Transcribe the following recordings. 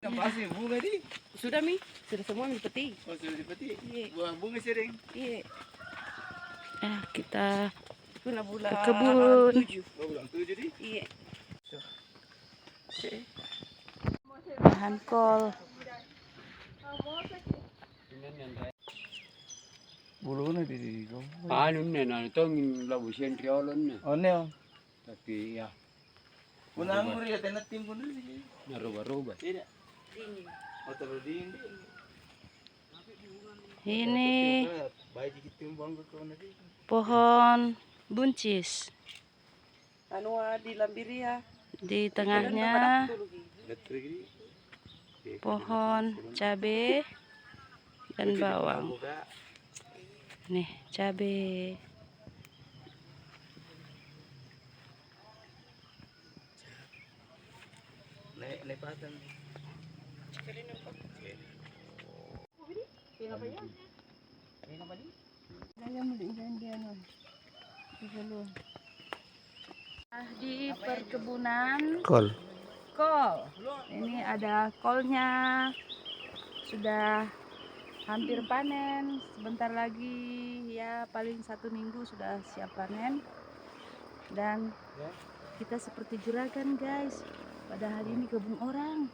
Pasti bunga di. Sudah Mi, sudah semua dipetik. Oh, sudah dipetik. Iya. Buah bunga sering. Iya. Kita Bulan ke kebun. 7. Oh, bulan 7 di. Iya. Bahan kol. Bulunya di kau. Anu na ito ng labusin triolon na. Oh, ne. Tapi ya Punang muri ya tenat tim pun di. naruba-ruba. Tidak. Oh, terlalu dingin. Ini Baik dikit timbang ke nanti. pohon buncis. Anu di Lambiria. Di tengahnya Letri gini. pohon cabe dan bawang. Nih, cabe. Naik patan. Di perkebunan Kol. kol. Ini ada kolnya. Sudah hampir panen. Sebentar lagi ya paling 1 minggu sudah siap panen. Dan kita seperti juragan guys. Padahal ini kebun orang.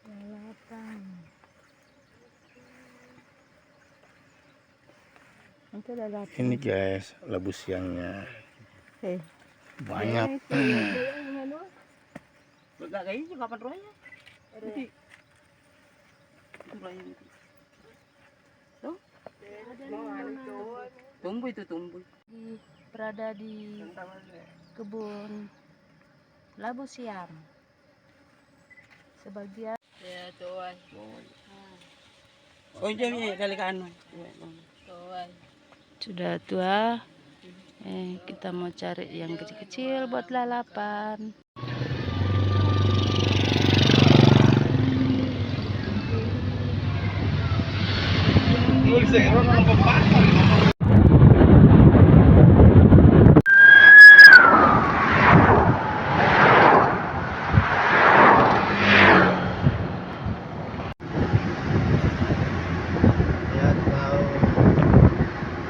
Lalapan. Itu lalapan. Ini guys, labu siangnya. Eh. Banyak. Enggak kayak ini kapan rohnya? Tuh. Tumbuh itu tumbuh. Berada di kebun labu siam. Sebagian Ya, tuan. Oh, ini kali kanu. Tuan. sudah tua. Kita mau cari yang kecil-kecil buat lalapan.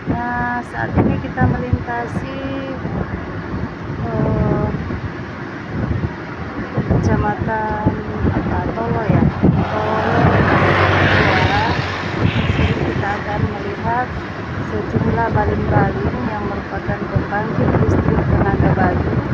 Nah, saat ini kita melintasi kecamatan Tolo ya. Sini kita akan melihat sejumlah baling-baling yang merupakan pembangkit listrik tenaga bayu